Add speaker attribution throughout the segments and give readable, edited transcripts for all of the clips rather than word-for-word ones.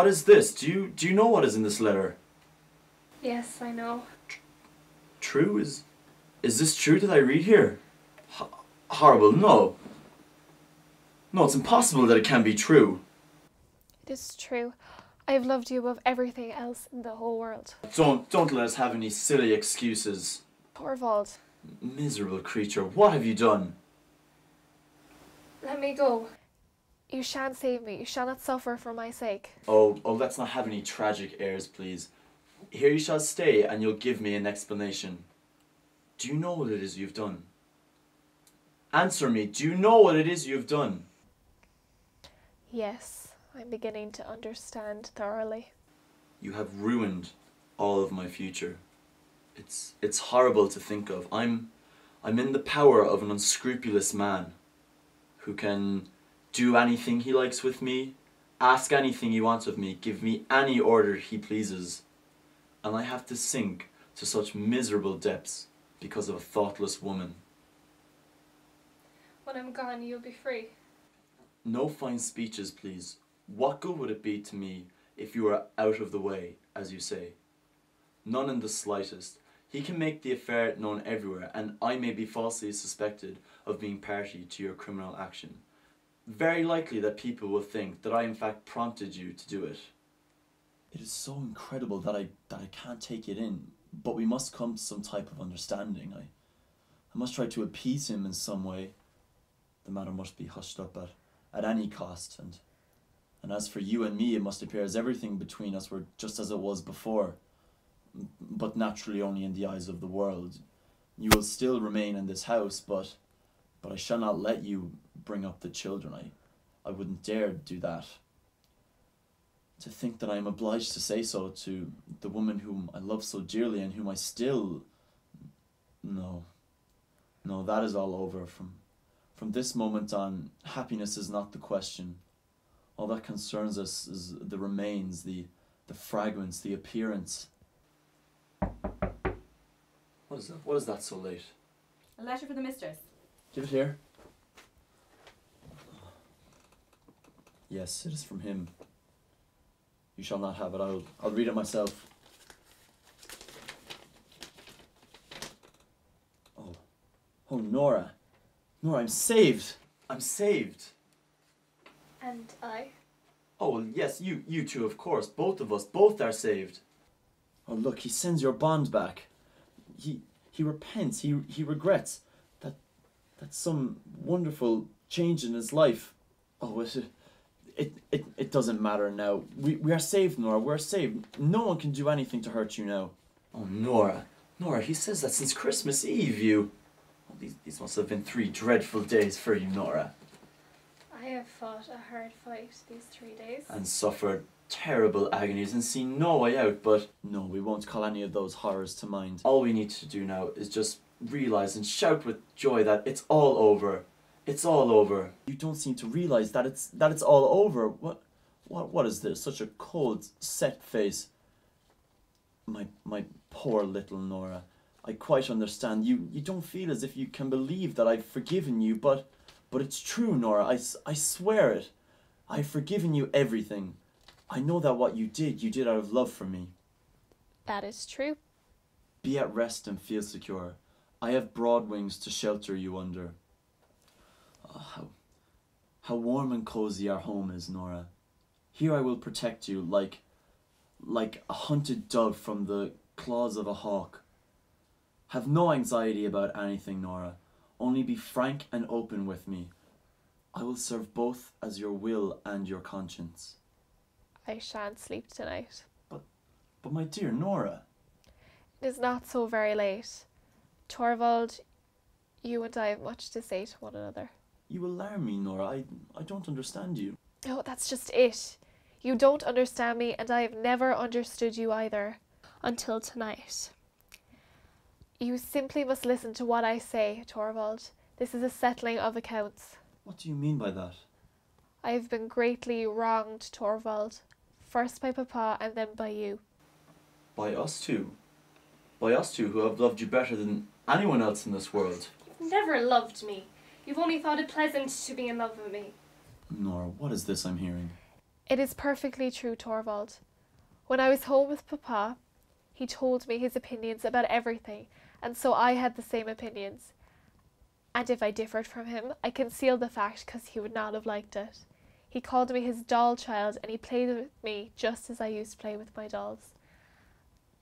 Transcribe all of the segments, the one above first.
Speaker 1: What is this? Do you know what is in this letter?
Speaker 2: Yes, I know.
Speaker 1: True? Is this true that I read here? Horrible, no. No, it's impossible that it can be true.
Speaker 2: It is true. I have loved you above everything else in the whole world.
Speaker 1: Don't let us have any silly excuses.
Speaker 2: Torvald.
Speaker 1: Miserable creature, what have you done?
Speaker 2: Let me go. You shan't save me. You shall not suffer for my sake.
Speaker 1: Oh, let's not have any tragic airs, please. Here you shall stay, and you'll give me an explanation. Do you know what it is you've done? Answer me, do you know what it is you've done?
Speaker 2: Yes, I'm beginning to understand thoroughly.
Speaker 1: You have ruined all of my future. It's horrible to think of. I'm in the power of an unscrupulous man who can do anything he likes with me, ask anything he wants of me, give me any order he pleases. And I have to sink to such miserable depths because of a thoughtless woman.
Speaker 2: When I'm gone, you'll be free.
Speaker 1: No fine speeches, please. What good would it be to me if you were out of the way, as you say? None in the slightest. He can make the affair known everywhere, and I may be falsely suspected of being party to your criminal action. Very likely that people will think that I in fact prompted you to do it. It is so incredible that I can't take it in, but we must come to some type of understanding. I must try to appease him in some way. The matter must be hushed up at any cost, and as for you and me, it must appear as everything between us were just as it was before, but naturally only in the eyes of the world. You will still remain in this house, but I shall not let you bring up the children. I wouldn't dare do that. To think that I am obliged to say so to the woman whom I love so dearly and whom I still... No, that is all over. From this moment on, happiness is not the question. All that concerns us is the remains, the fragments, the appearance. What is that? What is that so late?
Speaker 3: A letter for the mistress.
Speaker 1: Give it here. Yes, it is from him. You shall not have it. I'll read it myself. Oh, Nora. Nora, I'm saved. I'm saved.
Speaker 2: And I?
Speaker 1: Oh, well, yes, you two, of course. Both of us, both are saved. Oh, look, he sends your bond back. He repents, he regrets that some wonderful change in his life. Oh, it doesn't matter now. We are saved, Nora, we're saved. No one can do anything to hurt you now. Oh, Nora, he says that since Christmas Eve you... Oh, these must have been 3 dreadful days for you, Nora.
Speaker 2: I have fought a hard fight these 3 days.
Speaker 1: And suffered terrible agonies and seen no way out, but no, we won't call any of those horrors to mind. All we need to do now is just realise and shout with joy that it's all over. It's all over. You don't seem to realise that it's all over. What is this? Such a cold, set face. My poor little Nora. I quite understand. You don't feel as if you can believe that I've forgiven you, but it's true, Nora. I swear it. I've forgiven you everything. I know that what you did out of love for me.
Speaker 2: That is true.
Speaker 1: Be at rest and feel secure. I have broad wings to shelter you under. Oh, how warm and cozy our home is, Nora. Here I will protect you like a hunted dove from the claws of a hawk. Have no anxiety about anything, Nora. Only be frank and open with me. I will serve both as your will and your conscience.
Speaker 2: I shan't sleep tonight.
Speaker 1: But my dear Nora...
Speaker 2: It is not so very late. Torvald, you and I have much to say to one another.
Speaker 1: You alarm me, Nora. I don't understand you.
Speaker 2: Oh, that's just it. You don't understand me, and I have never understood you either. Until tonight. You simply must listen to what I say, Torvald. This is a settling of accounts.
Speaker 1: What do you mean by that?
Speaker 2: I have been greatly wronged, Torvald. First by Papa and then by you.
Speaker 1: By us two? By us two who have loved you better than anyone else in this world?
Speaker 2: You've never loved me. You've only thought it pleasant to be in love with me.
Speaker 1: Nora, what is this I'm hearing?
Speaker 2: It is perfectly true, Torvald. When I was home with Papa, he told me his opinions about everything, and so I had the same opinions. And if I differed from him, I concealed the fact because he would not have liked it. He called me his doll child, and he played with me just as I used to play with my dolls.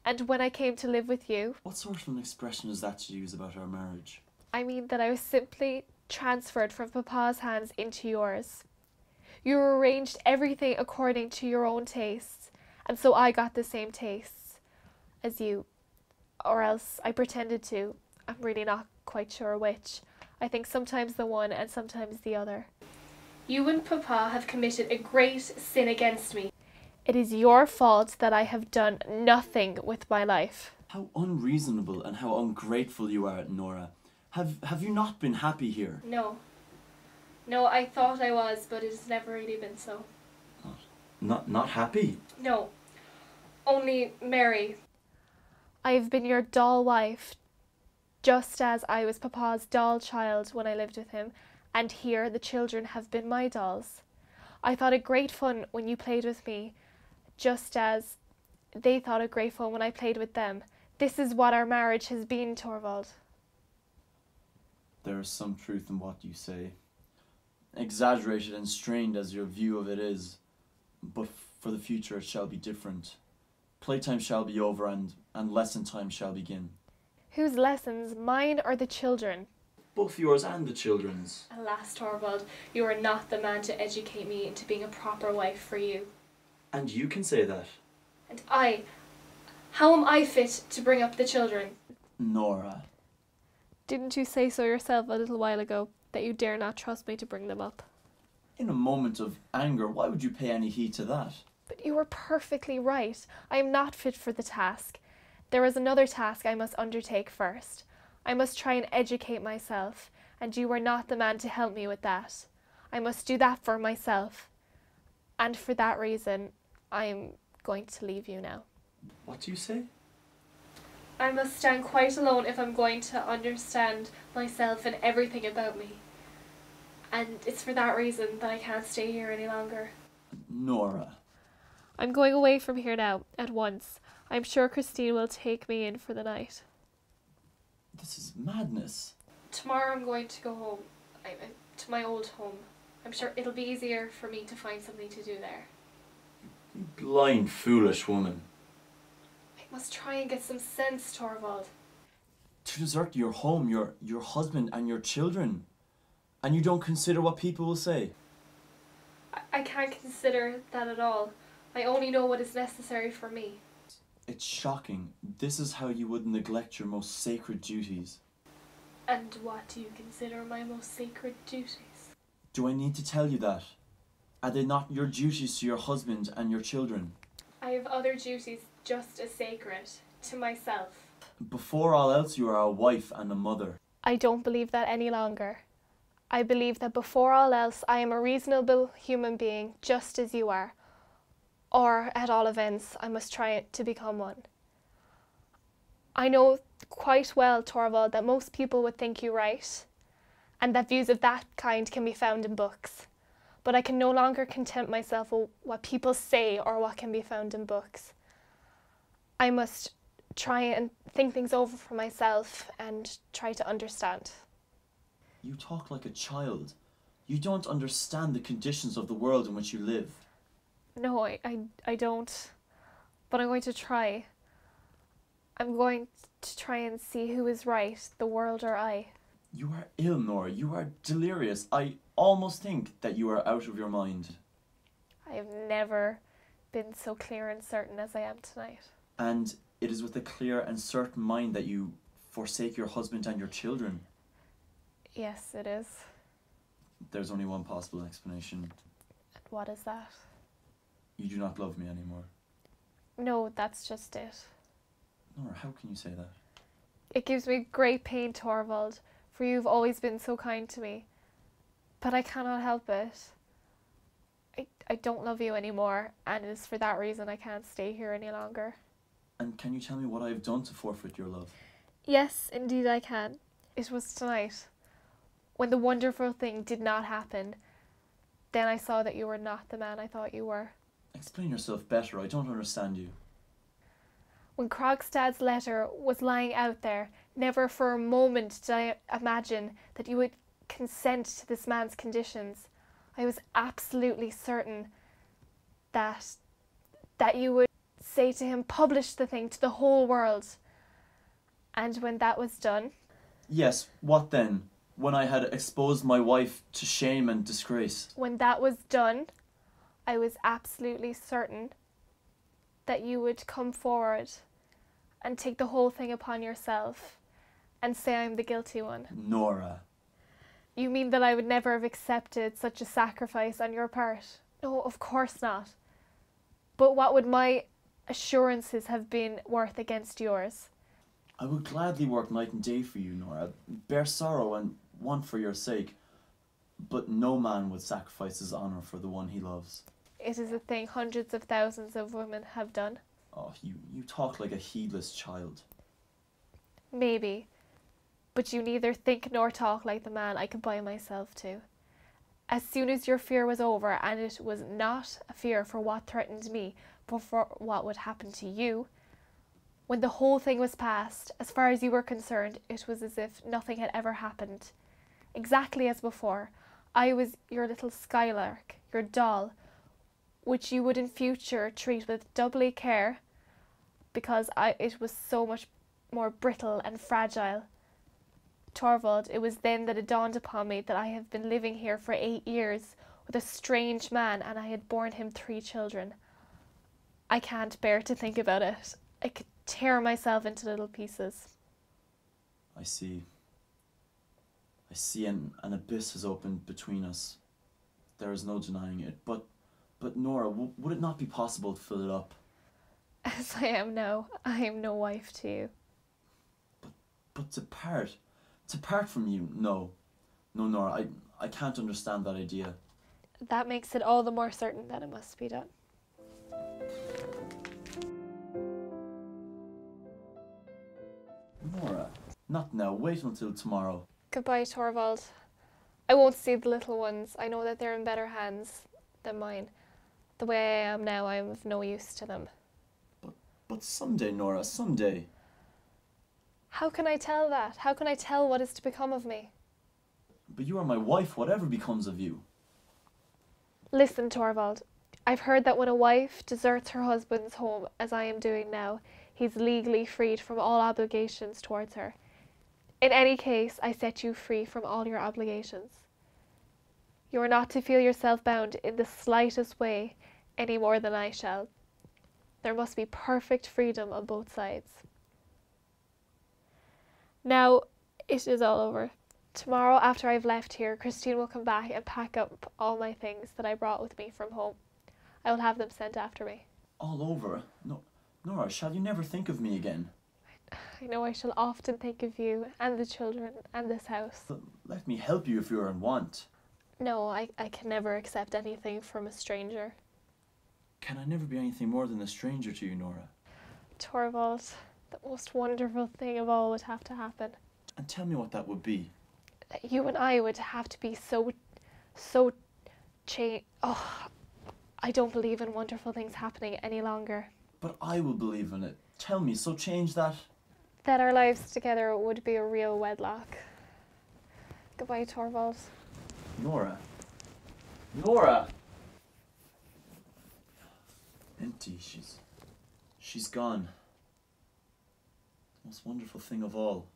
Speaker 2: And when I came to live with you...
Speaker 1: What sort of an expression is that to use about our marriage?
Speaker 2: I mean that I was simply transferred from Papa's hands into yours. You arranged everything according to your own tastes, and so I got the same tastes as you. Or else I pretended to. I'm really not quite sure which. I think sometimes the one and sometimes the other. You and Papa have committed a great sin against me. It is your fault that I have done nothing with my life.
Speaker 1: How unreasonable and how ungrateful you are, Nora. Have you not been happy here?
Speaker 2: No. No, I thought I was, but it has never really been so.
Speaker 1: Not happy?
Speaker 2: No. Only merry. I have been your doll wife, just as I was Papa's doll child when I lived with him, and here the children have been my dolls. I thought it great fun when you played with me, just as they thought it great fun when I played with them. This is what our marriage has been, Torvald.
Speaker 1: There is some truth in what you say. Exaggerated and strained as your view of it is, but for the future it shall be different. Playtime shall be over and lesson time shall begin.
Speaker 2: Whose lessons, mine or the children?
Speaker 1: Both yours and the children's.
Speaker 2: Alas, Torvald, you are not the man to educate me into being a proper wife for you.
Speaker 1: And you can say that.
Speaker 2: And how am I fit to bring up the children?
Speaker 1: Nora.
Speaker 2: Didn't you say so yourself a little while ago, that you dare not trust me to bring them up?
Speaker 1: In a moment of anger, why would you pay any heed to that?
Speaker 2: But you were perfectly right. I am not fit for the task. There is another task I must undertake first. I must try and educate myself, and you are not the man to help me with that. I must do that for myself. And for that reason, I am going to leave you now.
Speaker 1: What do you say?
Speaker 2: I must stand quite alone if I'm going to understand myself and everything about me. And it's for that reason that I can't stay here any longer.
Speaker 1: Nora.
Speaker 2: I'm going away from here now, at once. I'm sure Christine will take me in for the night.
Speaker 1: This is madness.
Speaker 2: Tomorrow I'm going to go home, to my old home. I'm sure it'll be easier for me to find something to do there.
Speaker 1: You blind, foolish woman.
Speaker 2: I must try and get some sense, Torvald.
Speaker 1: To desert your home, your husband and your children. And you don't consider what people will say.
Speaker 2: I can't consider that at all. I only know what is necessary for me.
Speaker 1: It's shocking. This is how you would neglect your most sacred duties.
Speaker 2: And what do you consider my most sacred duties?
Speaker 1: Do I need to tell you that? Are they not your duties to your husband and your children?
Speaker 2: I have other duties just as sacred, to myself.
Speaker 1: Before all else, you are a wife and a mother.
Speaker 2: I don't believe that any longer. I believe that before all else, I am a reasonable human being, just as you are. Or, at all events, I must try to become one. I know quite well, Torvald, that most people would think you right, and that views of that kind can be found in books. But I can no longer content myself with what people say or what can be found in books. I must try and think things over for myself and try to understand.
Speaker 1: You talk like a child. You don't understand the conditions of the world in which you live.
Speaker 2: No, I don't. But I'm going to try. I'm going to try and see who is right, the world or I.
Speaker 1: You are ill, Nora. You are delirious. I almost think that you are out of your mind.
Speaker 2: I have never been so clear and certain as I am tonight.
Speaker 1: And it is with a clear and certain mind that you forsake your husband and your children.
Speaker 2: Yes, it is.
Speaker 1: There's only one possible explanation.
Speaker 2: And what is that?
Speaker 1: You do not love me anymore.
Speaker 2: No, that's just it.
Speaker 1: Nora, how can you say that?
Speaker 2: It gives me great pain, Torvald, for you've always been so kind to me. But I cannot help it. I don't love you anymore, and it is for that reason I can't stay here any longer.
Speaker 1: And can you tell me what I have done to forfeit your love?
Speaker 2: Yes, indeed I can. It was tonight, when the wonderful thing did not happen, then I saw that you were not the man I thought you were.
Speaker 1: Explain yourself better, I don't understand you.
Speaker 2: When Krogstad's letter was lying out there, never for a moment did I imagine that you would consent to this man's conditions. I was absolutely certain that you would say to him, publish the thing to the whole world. And when that was done...
Speaker 1: Yes, what then? When I had exposed my wife to shame and disgrace?
Speaker 2: When that was done, I was absolutely certain that you would come forward and take the whole thing upon yourself and say I'm the guilty one.
Speaker 1: Nora.
Speaker 2: You mean that I would never have accepted such a sacrifice on your part? No, of course not. But what would my assurances have been worth against yours?
Speaker 1: I would gladly work night and day for you, Nora, bear sorrow and want for your sake, but no man would sacrifice his honour for the one he loves.
Speaker 2: It is a thing hundreds of thousands of women have done.
Speaker 1: Oh, you talk like a heedless child.
Speaker 2: Maybe, but you neither think nor talk like the man I could buy myself to. As soon as your fear was over, and it was not a fear for what threatened me, but for what would happen to you, when the whole thing was past, as far as you were concerned, it was as if nothing had ever happened. Exactly as before, I was your little skylark, your doll, which you would in future treat with doubly care, because it was so much more brittle and fragile. Torvald, it was then that it dawned upon me that I have been living here for 8 years with a strange man, and I had borne him 3 children. I can't bear to think about it. I could tear myself into little pieces.
Speaker 1: I see an abyss has opened between us. There is no denying it. But Nora, would it not be possible to fill it up?
Speaker 2: As I am now, I am no wife to you.
Speaker 1: But to part from you, no. No, Nora, I can't understand that idea.
Speaker 2: That makes it all the more certain that it must be done.
Speaker 1: Nora, not now. Wait until tomorrow.
Speaker 2: Goodbye, Torvald. I won't see the little ones. I know that they're in better hands than mine. The way I am now, I am of no use to them.
Speaker 1: But someday, Nora, someday.
Speaker 2: How can I tell that? How can I tell what is to become of me?
Speaker 1: But you are my wife, whatever becomes of you.
Speaker 2: Listen, Torvald. I've heard that when a wife deserts her husband's home, as I am doing now, he's legally freed from all obligations towards her. In any case, I set you free from all your obligations. You are not to feel yourself bound in the slightest way any more than I shall. There must be perfect freedom on both sides. Now, it is all over. Tomorrow, after I've left here, Christine will come back and pack up all my things that I brought with me from home. I will have them sent after me.
Speaker 1: All over? No, Nora, shall you never think of me again?
Speaker 2: I know I shall often think of you and the children and this house.
Speaker 1: But let me help you if you are in want.
Speaker 2: No, I can never accept anything from a stranger.
Speaker 1: Can I never be anything more than a stranger to you, Nora?
Speaker 2: Torvald, the most wonderful thing of all would have to happen.
Speaker 1: And tell me what that would be.
Speaker 2: That you and I would have to be so Oh, I don't believe in wonderful things happening any longer.
Speaker 1: But I will believe in it. Tell me, so change that.
Speaker 2: That our lives together would be a real wedlock. Goodbye, Torvald.
Speaker 1: Nora. Nora! Empty. She's gone. The most wonderful thing of all.